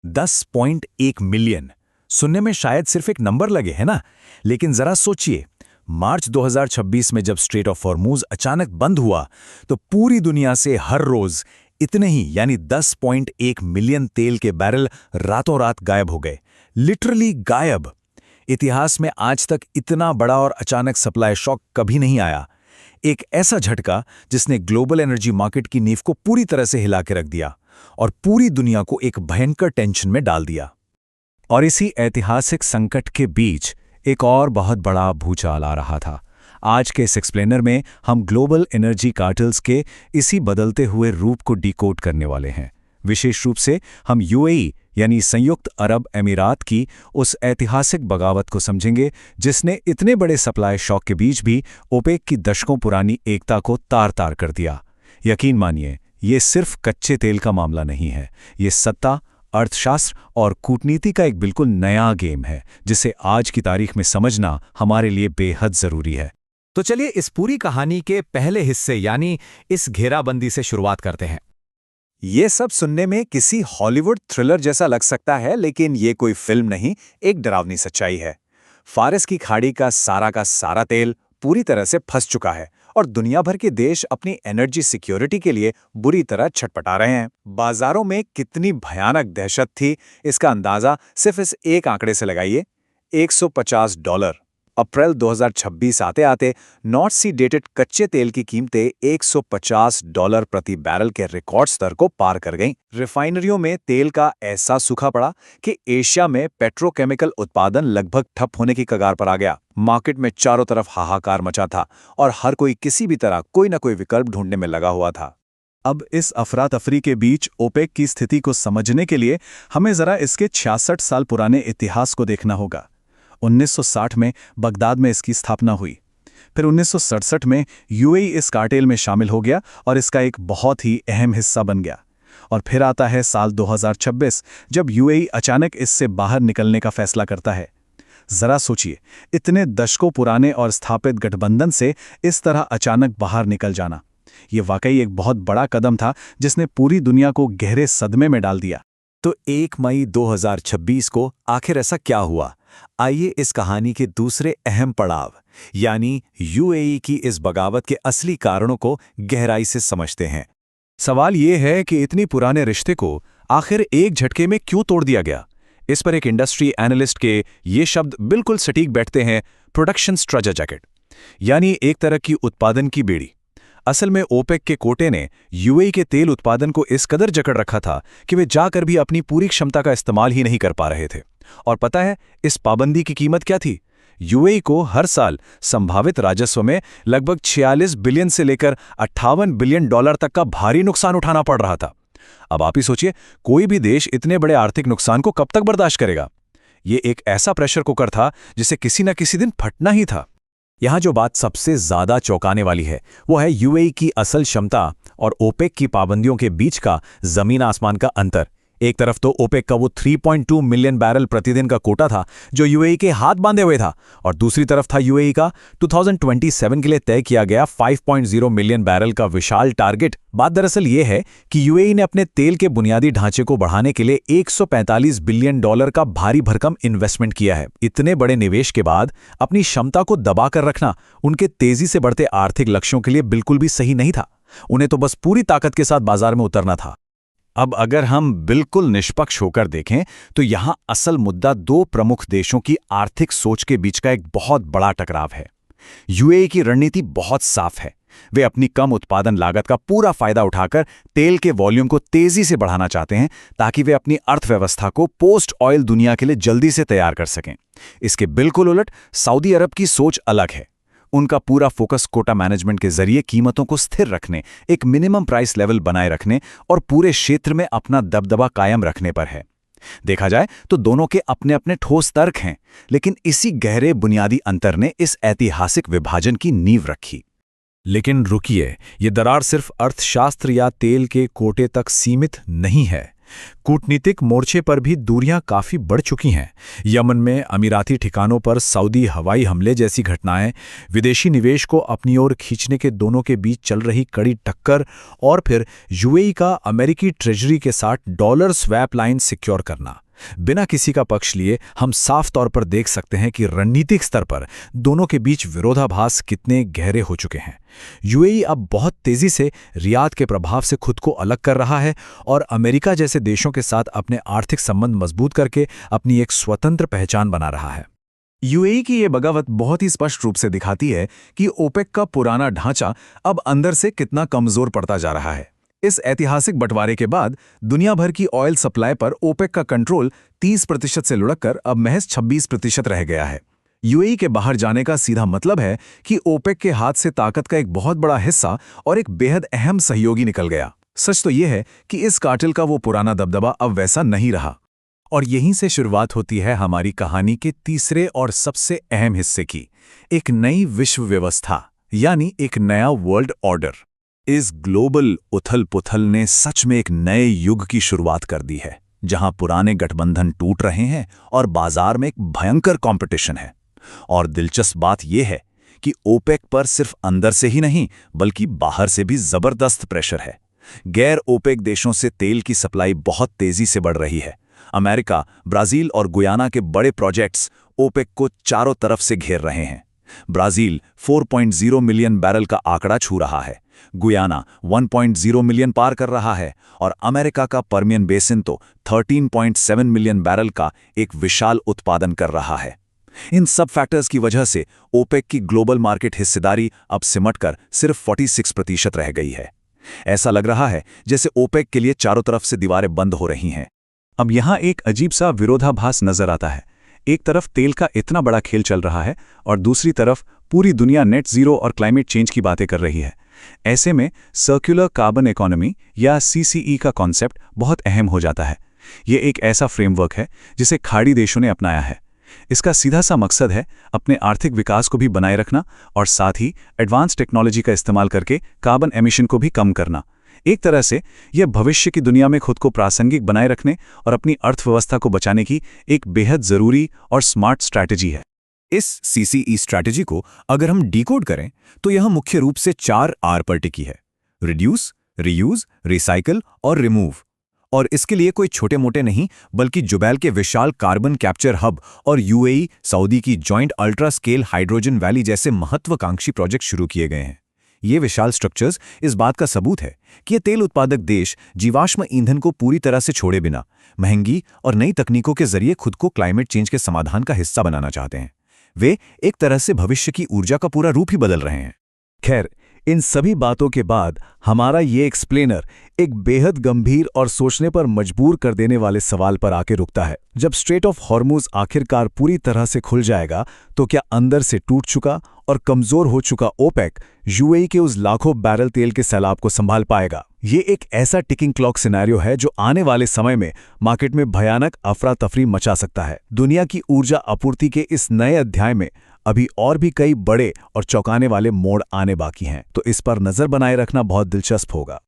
10.1 million सुनने में शायद सिर्फ एक नंबर लगे, है ना? लेकिन जरा सोचिए, मार्च 2026 में जब स्ट्रेट ऑफ हॉर्मुज अचानक बंद हुआ तो पूरी दुनिया से हर रोज इतने ही यानी 10.1 मिलियन तेल के बैरल रातों रात गायब हो गए। लिटरली गायब। इतिहास में आज तक इतना बड़ा और अचानक सप्लाई शॉक कभी नहीं आया। एक ऐसा झटका जिसने ग्लोबल एनर्जी मार्केट की नींव को पूरी तरह से हिला के रख दिया और पूरी दुनिया को एक भयंकर टेंशन में डाल दिया। और इसी ऐतिहासिक संकट के बीच एक और बहुत बड़ा भूचाल आ रहा था। आज के इस एक्सप्लेनर में हम ग्लोबल एनर्जी कार्टेल्स के इसी बदलते हुए रूप को डिकोड करने वाले हैं। विशेष रूप से हम यूएई यानी संयुक्त अरब अमीरात की उस ऐतिहासिक बगावत को समझेंगे जिसने इतने बड़े सप्लाई शॉक के बीच भी ओपेक की दशकों पुरानी एकता को तार-तार कर दिया। यकीन मानिए, ये सिर्फ कच्चे तेल का मामला नहीं है। ये सत्ता, अर्थशास्त्र और कूटनीति का एक बिल्कुल नया गेम है जिसे आज की तारीख में समझना हमारे लिए बेहद जरूरी है। तो चलिए इस पूरी कहानी के पहले हिस्से यानी इस घेराबंदी से शुरुआत करते हैं। ये सब सुनने में किसी हॉलीवुड थ्रिलर जैसा लग सकता है, लेकिन ये कोई फिल्म नहीं, एक डरावनी सच्चाई है। फारस की खाड़ी का सारा तेल पूरी तरह से फंस चुका है और दुनिया भर के देश अपनी एनर्जी सिक्योरिटी के लिए बुरी तरह छटपटा रहे हैं। बाजारों में कितनी भयानक दहशत थी, इसका अंदाजा सिर्फ इस एक आंकड़े से लगाइए, $150। अप्रैल 2026 आते आते नॉर्थ सी डेटेड कच्चे तेल की कीमतें $150 प्रति बैरल के रिकॉर्ड स्तर को पार कर गईं। रिफाइनरियों में तेल का ऐसा सूखा पड़ा कि एशिया में पेट्रोकेमिकल उत्पादन लगभग ठप होने की कगार पर आ गया। मार्केट में चारों तरफ हाहाकार मचा था और हर कोई किसी भी तरह कोई ना कोई विकल्प ढूंढने में लगा हुआ था। अब इस अफरा तफरी के बीच ओपेक की स्थिति को समझने के लिए हमें जरा इसके 66 साल पुराने इतिहास को देखना होगा। 1960 में बगदाद में इसकी स्थापना हुई। फिर 1967 में यूएई इस कार्टेल में शामिल हो गया और इसका एक बहुत ही अहम हिस्सा बन गया। और फिर आता है साल 2026 जब यूएई अचानक इससे बाहर निकलने का फैसला करता है। जरा सोचिए, इतने दशकों पुराने और स्थापित गठबंधन से इस तरह अचानक बाहर निकल जाना, ये वाकई एक बहुत बड़ा कदम था जिसने पूरी दुनिया को गहरे सदमे में डाल दिया। तो 1 मई 2026 को आखिर ऐसा क्या हुआ? आइए इस कहानी के दूसरे अहम पड़ाव यानी यूएई की इस बगावत के असली कारणों को गहराई से समझते हैं। सवाल ये है कि इतनी पुराने रिश्ते को आखिर एक झटके में क्यों तोड़ दिया गया? इस पर एक इंडस्ट्री एनालिस्ट के ये शब्द बिल्कुल सटीक बैठते हैं, प्रोडक्शन स्ट्रेचर जैकेट, यानी एक तरह की उत्पादन की बेड़ी। असल में ओपेक के कोटे ने यूएई के तेल उत्पादन को इस कदर जकड़ रखा था कि वे जाकर भी अपनी पूरी क्षमता का इस्तेमाल ही नहीं कर पा रहे थे। और पता है इस पाबंदी की कीमत क्या थी? यूएई को हर साल संभावित राजस्व में लगभग 46 बिलियन से लेकर $58 बिलियन तक का भारी नुकसान उठाना पड़ रहा था। अब आप ही सोचिए, कोई भी देश इतने बड़े आर्थिक नुकसान को कब तक बर्दाश्त करेगा? ये एक ऐसा प्रेशर कुकर था जिसे किसी न किसी दिन फटना ही था। यहाँ जो बात सबसे ज्यादा चौंकाने वाली है वो है यूएई की असल क्षमता और ओपेक की पाबंदियों के बीच का जमीन आसमान का अंतर। एक तरफ तो ओपेक का वो 3.2 मिलियन बैरल प्रतिदिन का कोटा था जो यूएई के हाथ बांधे हुए था, और दूसरी तरफ था यूएई का 2027 के लिए तय किया गया 5.0 मिलियन बैरल का विशाल टारगेट। बात दरअसल ये है कि यूएई ने अपने तेल के बुनियादी ढांचे को बढ़ाने के लिए $145 बिलियन का भारी भरकम इन्वेस्टमेंट किया है। इतने बड़े निवेश के बाद अपनी क्षमता को दबाकर रखना उनके तेजी से बढ़ते आर्थिक लक्ष्यों के लिए बिल्कुल भी सही नहीं था। उन्हें तो बस पूरी ताकत के साथ बाजार में उतरना था। अब अगर हम बिल्कुल निष्पक्ष होकर देखें तो यहाँ असल मुद्दा दो प्रमुख देशों की आर्थिक सोच के बीच का एक बहुत बड़ा टकराव है। यूएई की रणनीति बहुत साफ है। वे अपनी कम उत्पादन लागत का पूरा फायदा उठाकर तेल के वॉल्यूम को तेजी से बढ़ाना चाहते हैं ताकि वे अपनी अर्थव्यवस्था को पोस्ट ऑयल दुनिया के लिए जल्दी से तैयार कर सकें। इसके बिल्कुल उलट सऊदी अरब की सोच अलग है। उनका पूरा फोकस कोटा मैनेजमेंट के जरिए कीमतों को स्थिर रखने, एक मिनिमम प्राइस लेवल बनाए रखने और पूरे क्षेत्र में अपना दबदबा कायम रखने पर है। देखा जाए तो दोनों के अपने अपने ठोस तर्क हैं, लेकिन इसी गहरे बुनियादी अंतर ने इस ऐतिहासिक विभाजन की नींव रखी। लेकिन रुकिए, ये दरार सिर्फ अर्थशास्त्र या तेल के कोटे तक सीमित नहीं है। कूटनीतिक मोर्चे पर भी दूरियां काफी बढ़ चुकी हैं। यमन में अमीराती ठिकानों पर सऊदी हवाई हमले जैसी घटनाएं, विदेशी निवेश को अपनी ओर खींचने के दोनों के बीच चल रही कड़ी टक्कर, और फिर यूएई का अमेरिकी ट्रेजरी के साथ डॉलर स्वैप लाइन सिक्योर करना। बिना किसी का पक्ष लिए हम साफ तौर पर देख सकते हैं कि रणनीतिक स्तर पर दोनों के बीच विरोधाभास कितने गहरे हो चुके हैं। यूएई अब बहुत तेजी से रियाद के प्रभाव से खुद को अलग कर रहा है और अमेरिका जैसे देशों के साथ अपने आर्थिक संबंध मजबूत करके अपनी एक स्वतंत्र पहचान बना रहा है। यूएई की ये बगावत बहुत ही स्पष्ट रूप से दिखाती है कि ओपेक का पुराना ढांचा अब अंदर से कितना कमजोर पड़ता जा रहा है। इस ऐतिहासिक बंटवारे के बाद दुनिया भर की ऑयल सप्लाई पर ओपेक का कंट्रोल 30% से लुढ़ककर अब महज 26% रह गया है। यूएई के बाहर जाने का सीधा मतलब है कि ओपेक के हाथ से ताकत का एक बहुत बड़ा हिस्सा और एक बेहद अहम सहयोगी निकल गया। सच तो यह है कि इस कार्टेल का वो पुराना दबदबा अब वैसा नहीं रहा। और यहीं से शुरुआत होती है हमारी कहानी के तीसरे और सबसे अहम हिस्से की, एक नई विश्व व्यवस्था, यानी एक नया वर्ल्ड ऑर्डर। इस ग्लोबल उथल-पुथल ने सच में एक नए युग की शुरुआत कर दी है, जहां पुराने गठबंधन टूट रहे हैं और बाजार में एक भयंकर कंपटीशन है। और दिलचस्प बात यह है कि ओपेक पर सिर्फ अंदर से ही नहीं बल्कि बाहर से भी जबरदस्त प्रेशर है। गैर ओपेक देशों से तेल की सप्लाई बहुत तेजी से बढ़ रही है। अमेरिका, ब्राजील और गुयाना के बड़े प्रोजेक्ट्स ओपेक को चारों तरफ से घेर रहे हैं। ब्राजील 4.0 मिलियन बैरल का आंकड़ा छू रहा है, गुयाना 1.0 मिलियन पार कर रहा है और अमेरिका का पर्मियन बेसिन तो 13.7 मिलियन बैरल का एक विशाल उत्पादन कर रहा है। इन सब फैक्टर्स की वजह से ओपेक की ग्लोबल मार्केट हिस्सेदारी अब सिमटकर सिर्फ 46% रह गई है। ऐसा लग रहा है जैसे ओपेक के लिए चारों तरफ से दीवारें बंद हो रही हैं। अब यहाँ एक अजीब सा विरोधाभास नजर आता है। एक तरफ तेल का इतना बड़ा खेल चल रहा है और दूसरी तरफ पूरी दुनिया नेट जीरो और क्लाइमेट चेंज की बातें कर रही है। ऐसे में सर्कुलर कार्बन इकोनॉमी या सीसीई का कॉन्सेप्ट बहुत अहम हो जाता है। ये एक ऐसा फ्रेमवर्क है जिसे खाड़ी देशों ने अपनाया है। इसका सीधा सा मकसद है अपने आर्थिक विकास को भी बनाए रखना और साथ ही एडवांस टेक्नोलॉजी का इस्तेमाल करके कार्बन एमिशन को भी कम करना। एक तरह से यह भविष्य की दुनिया में खुद को प्रासंगिक बनाए रखने और अपनी अर्थव्यवस्था को बचाने की एक बेहद जरूरी और स्मार्ट स्ट्रैटेजी है। इस सीसीई स्ट्रैटेजी को अगर हम डिकोड करें तो यह मुख्य रूप से 4 आर पर टिकी है: रिड्यूस, रीयूज, रिसाइकल और रिमूव। और इसके लिए कोई छोटे मोटे नहीं बल्कि जुबैल के विशाल कार्बन कैप्चर हब और यूएई सऊदी की joint ultra scale hydrogen valley जैसे महत्वाकांक्षी प्रोजेक्ट शुरू किए गए हैं। ये विशाल स्ट्रक्चर्स इस बात का सबूत है कि ये तेल उत्पादक देश जीवाश्म ईंधन को पूरी तरह से छोड़े बिना महंगी और नई तकनीकों के जरिए खुद को क्लाइमेट चेंज के समाधान का हिस्सा बनाना चाहते हैं। वे एक तरह से भविष्य की ऊर्जा का पूरा रूप ही बदल रहे हैं। खैर, इन सभी बातों के बाद हमारा ये एक्सप्लेनर एक बेहद गंभीर और सोचने पर मजबूर कर देने वाले सवाल पर आके रुकता है। जब स्ट्रेट ऑफ हॉर्मुज आखिरकार पूरी तरह से खुल जाएगा तो क्या अंदर से टूट चुका और कमजोर हो चुका ओपेक यूएई के उस लाखों बैरल तेल के सैलाब को संभाल पाएगा? ये एक ऐसा टिकिंग क्लॉक सिनेरियो है जो आने वाले समय में मार्केट में भयानक अफरा तफरी मचा सकता है। दुनिया की ऊर्जा आपूर्ति के इस नए अध्याय में अभी और भी कई बड़े और चौंकाने वाले मोड़ आने बाकी हैं, तो इस पर नजर बनाए रखना बहुत दिलचस्प होगा।